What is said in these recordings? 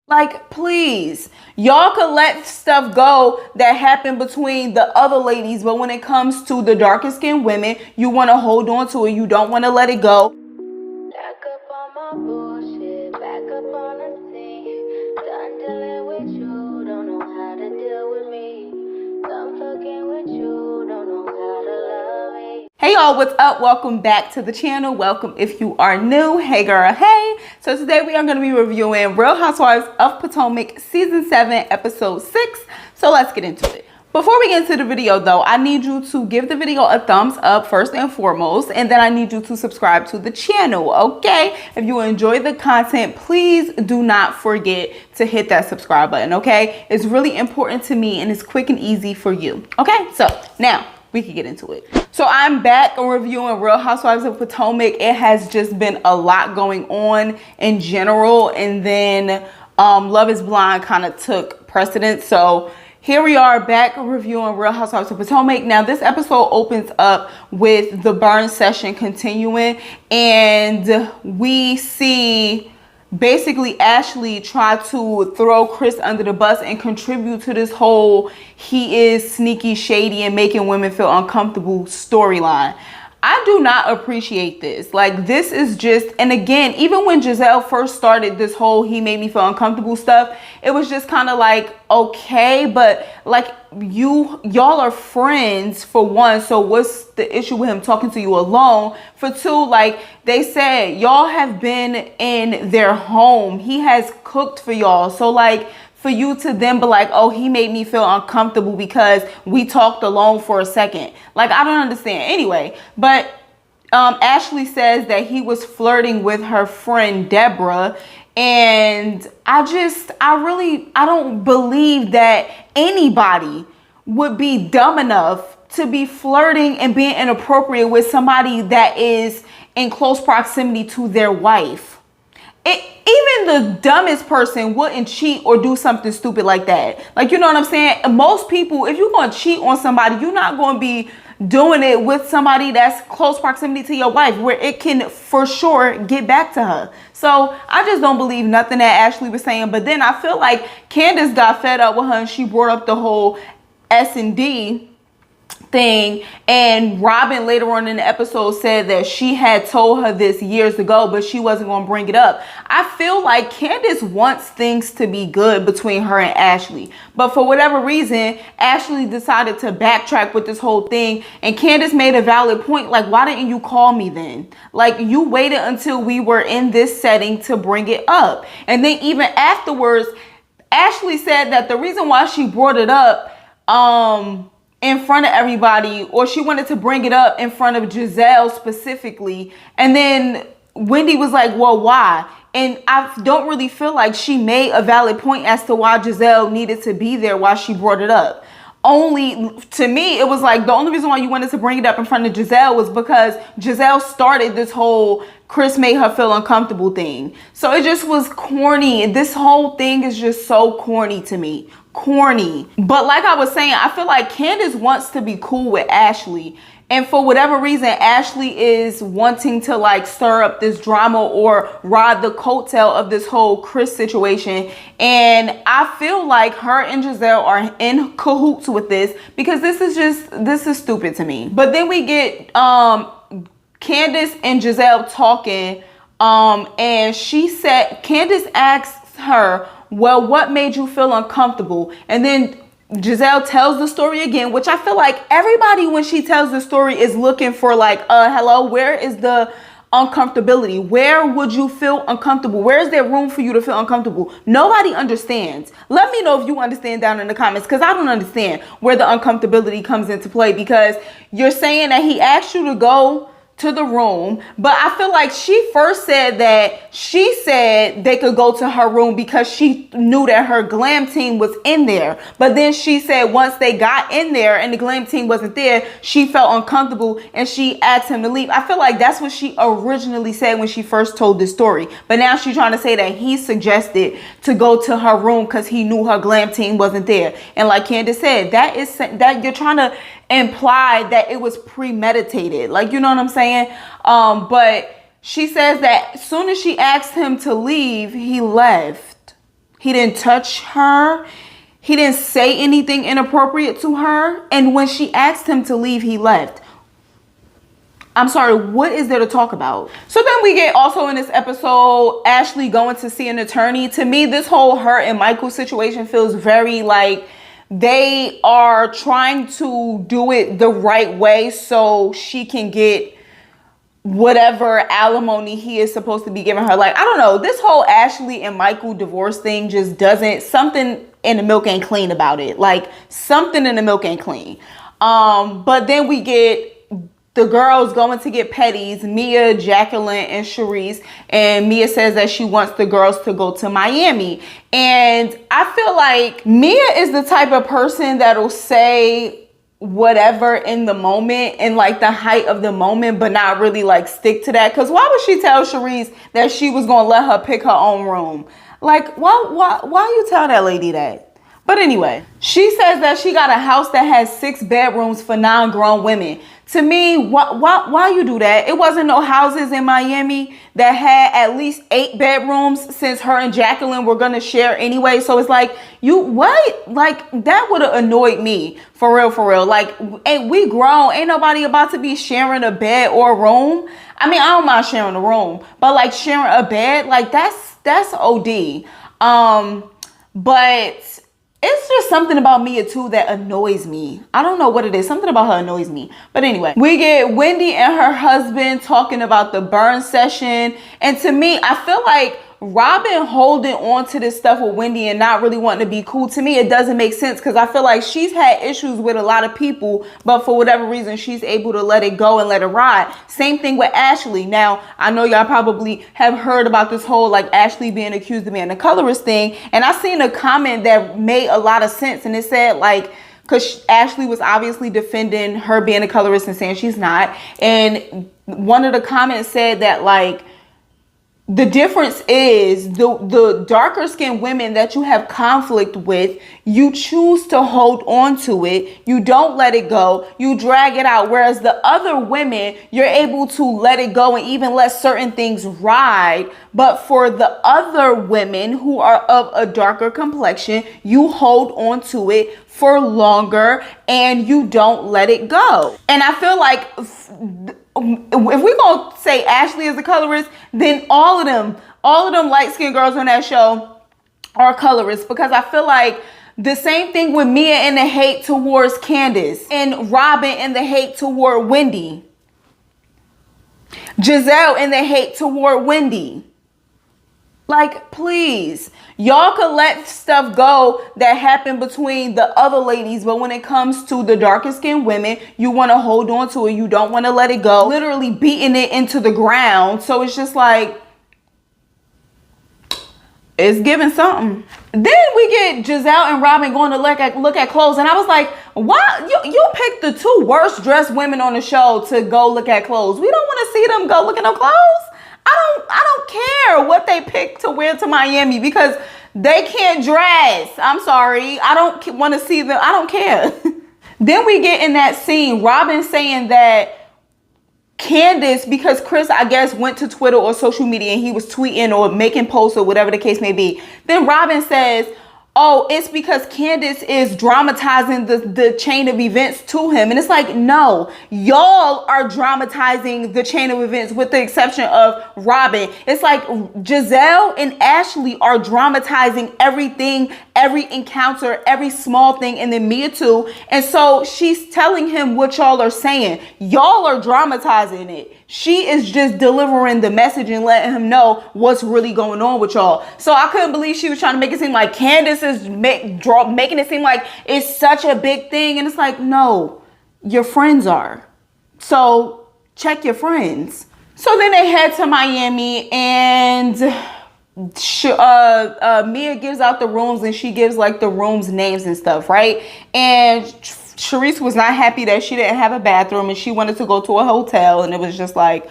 Like, please, y'all could let stuff go that happened between the other ladies, but when it comes to the darker skinned women, you want to hold on to it. You don't want to let it go. Back up on my bullshit, back up on the scene. Done dealing with you, don't know how to deal with me. Done fucking with you, don't know how to love me. Hey y'all, what's up? Welcome back to the channel. Welcome if you are new. Hey girl, hey. So today we are going to be reviewing Real Housewives of Potomac season 7 episode 6. So let's get into it. Before we get into the video though, I need you to give the video a thumbs up first and foremost, and then I need you to subscribe to the channel, okay? If you enjoy the content, please do not forget to hit that subscribe button, okay? It's really important to me and it's quick and easy for you, okay? So now we can get into it. So I'm back on reviewing Real Housewives of Potomac. It has just been a lot going on in general, and then Love is Blind kind of took precedence. So here we are back reviewing Real Housewives of Potomac. Now this episode opens up with the burn session continuing, and we see basically Ashley try to throw Chris under the bus and contribute to this whole he is sneaky, shady, and making women feel uncomfortable storyline. I do not appreciate this. Like, this is just, and again, even when Giselle first started this whole he made me feel uncomfortable stuff, it was just kind of like, okay, but like y'all are friends for one, so what's the issue with him talking to you alone? For two, like they said, y'all have been in their home. He has cooked for y'all. So like, for you to then be like, oh, he made me feel uncomfortable because we talked alone for a second. Like, I don't understand. Anyway, but Ashley says that he was flirting with her friend Deborah. And I don't believe that anybody would be dumb enough to be flirting and being inappropriate with somebody that is in close proximity to their wife. Even the dumbest person wouldn't cheat or do something stupid like that. Like, you know what I'm saying? Most people, if you're going to cheat on somebody, you're not going to be doing it with somebody that's close proximity to your wife, where it can for sure get back to her. So I just don't believe nothing that Ashley was saying. But then I feel like Candace got fed up with her and she brought up the whole S&D thing, and Robin later on in the episode said that she had told her this years ago, but she wasn't going to bring it up. I feel like Candace wants things to be good between her and Ashley, but for whatever reason Ashley decided to backtrack with this whole thing, and Candace made a valid point. Like, why didn't you call me then? Like, you waited until we were in this setting to bring it up. And then even afterwards, Ashley said that the reason why she brought it up in front of everybody, or she wanted to bring it up in front of Giselle specifically, and then Wendy was like, well, why? And I don't really feel like she made a valid point as to why Giselle needed to be there while she brought it up. Only to me, it was like the only reason why you wanted to bring it up in front of Giselle was because Giselle started this whole Chris made her feel uncomfortable thing. So it just was corny. This whole thing is just so corny to me. Corny. But like I was saying, I feel like Candace wants to be cool with Ashley. And for whatever reason, Ashley is wanting to like stir up this drama or ride the coattail of this whole Chris situation. And I feel like her and Giselle are in cahoots with this, because this is stupid to me. But then we get Candace and Giselle talking, and she said, Candace asks her, well, what made you feel uncomfortable? And then Giselle tells the story again, which I feel like everybody, when she tells the story, is looking for like, hello, where is the uncomfortability? Where would you feel uncomfortable? Where is there room for you to feel uncomfortable? Nobody understands. Let me know if you understand down in the comments, because I don't understand where the uncomfortability comes into play, because you're saying that he asked you to go to the room, but I feel like she first said that she said they could go to her room because she knew that her glam team was in there. But then she said once they got in there and the glam team wasn't there, she felt uncomfortable and she asked him to leave. I feel like that's what she originally said when she first told this story. But now she's trying to say that he suggested to go to her room because he knew her glam team wasn't there. And like Candace said, that you're trying to imply that it was premeditated. Like, you know what I'm saying? But she says that as soon as she asked him to leave, he left. He didn't touch her. He didn't say anything inappropriate to her. And when she asked him to leave, he left. I'm sorry, what is there to talk about? So then we get also in this episode, Ashley going to see an attorney. To me, this whole her and Michael situation feels very like they are trying to do it the right way so she can get whatever alimony he is supposed to be giving her. Like, I don't know, this whole Ashley and Michael divorce thing just doesn't, something in the milk ain't clean about it. Like, something in the milk ain't clean. But then we get the girls going to get petties, Mia, Jacqueline, and Charisse. And Mia says that she wants the girls to go to Miami. And I feel like Mia is the type of person that'll say whatever in the moment, in like the height of the moment, but not really like stick to that. Because why would she tell Charisse that she was going to let her pick her own room? Like, why you tell that lady that? But anyway, she says that she got a house that has 6 bedrooms for 9 grown women. To me, why you do that? It wasn't no houses in Miami that had at least 8 bedrooms since her and Jacqueline were going to share anyway. So it's like, what? Like, that would have annoyed me. For real. Like, ain't we grown? Ain't nobody about to be sharing a bed or a room. I mean, I don't mind sharing a room, but like sharing a bed, like that's OD. But it's just something about Mia too that annoys me. I don't know what it is. Something about her annoys me. But anyway, we get Wendy and her husband talking about the burn session. And to me, I feel like Robin holding on to this stuff with Wendy and not really wanting to be cool, to me, it doesn't make sense, because I feel like she's had issues with a lot of people, but for whatever reason, she's able to let it go and let it ride. Same thing with Ashley. Now, I know y'all probably have heard about this whole like Ashley being accused of being a colorist thing. And I seen a comment that made a lot of sense. And it said like, because Ashley was obviously defending her being a colorist and saying she's not. And one of the comments said that like, the difference is the darker skinned women that you have conflict with, you choose to hold on to it. You don't let it go. You drag it out. Whereas the other women, you're able to let it go and even let certain things ride. But for the other women who are of a darker complexion, you hold on to it for longer and you don't let it go. And I feel like if we're going to say Ashley is a colorist, then all of them light-skinned girls on that show are colorists, because I feel like the same thing with Mia and the hate towards Candace, and Robin and the hate toward Wendy, Giselle and the hate toward Wendy. Like, please, y'all could let stuff go that happened between the other ladies, but when it comes to the darker skinned women, you want to hold on to it. You don't want to let it go. Literally beating it into the ground. So it's just like, it's giving something. Then we get Giselle and Robin going to look at clothes. And I was like, why? You picked the 2 worst dressed women on the show to go look at clothes. We don't want to see them go look at no clothes. I don't care what they pick to wear to Miami, because they can't dress. I'm sorry. I don't want to see them. I don't care. Then we get in that scene, Robin saying that Candace, because Chris, I guess, went to Twitter or social media and he was tweeting or making posts or whatever the case may be. Then Robin says, oh, it's because Candace is dramatizing the chain of events to him. And it's like, no, y'all are dramatizing the chain of events with the exception of Robin. It's like Giselle and Ashley are dramatizing everything, every encounter, every small thing, and then Mia too. And so she's telling him what y'all are saying. Y'all are dramatizing it. She is just delivering the message and letting him know what's really going on with y'all. So I couldn't believe she was trying to make it seem like Candace is making it seem like it's such a big thing. And it's like, no, your friends are. So check your friends. So then they head to Miami, and Mia gives out the rooms, and she gives like the rooms names and stuff, right? And Charisse was not happy that she didn't have a bathroom, and she wanted to go to a hotel, and it was just like,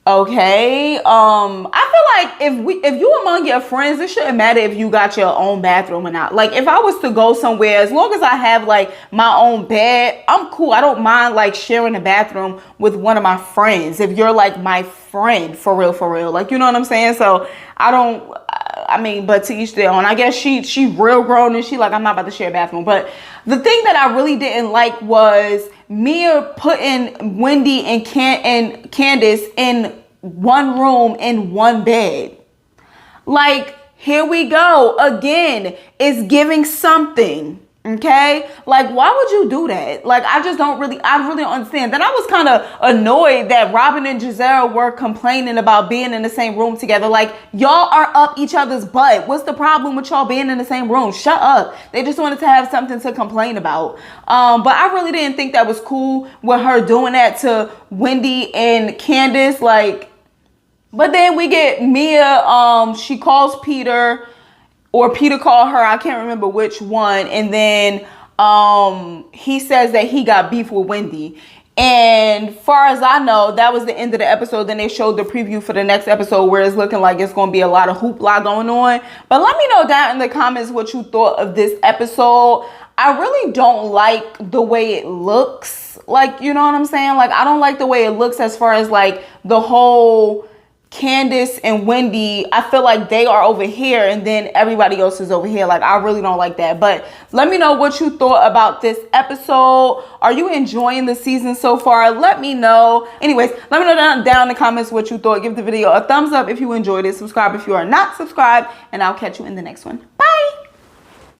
okay. I feel like if you among your friends, it shouldn't matter if you got your own bathroom or not. Like, if I was to go somewhere, as long as I have like my own bed, I'm cool. I don't mind like sharing a bathroom with one of my friends if you're like my friend for real, like, you know what I'm saying? So I don't I mean, but to each their own. I guess she real grown and she like, I'm not about to share a bathroom. But the thing that I really didn't like was Mia putting Wendy and Candace in one room in one bed. Like, here we go again. It's giving something. Okay, like, why would you do that? Like, I really don't understand. Then I was kind of annoyed that Robin and Giselle were complaining about being in the same room together. Like, y'all are up each other's butt. What's the problem with y'all being in the same room? Shut up. They just wanted to have something to complain about. But I really didn't think that was cool with her doing that to Wendy and Candace. Like, but then we get Mia. She calls Peter. Or Peter called her, I can't remember which one. And then he says that he got beef with Wendy. And far as I know, that was the end of the episode. Then they showed the preview for the next episode where it's looking like it's going to be a lot of hoopla going on. But let me know down in the comments what you thought of this episode. I really don't like the way it looks. Like, you know what I'm saying? Like, I don't like the way it looks as far as like the whole Candace and Wendy. I feel like they are over here and then everybody else is over here. Like, I really don't like that. But let me know what you thought about this episode. Are you enjoying the season so far? Let me know. Anyways, let me know down in the comments what you thought. Give the video a thumbs up if you enjoyed it. Subscribe if you are not subscribed. And I'll catch you in the next one. Bye.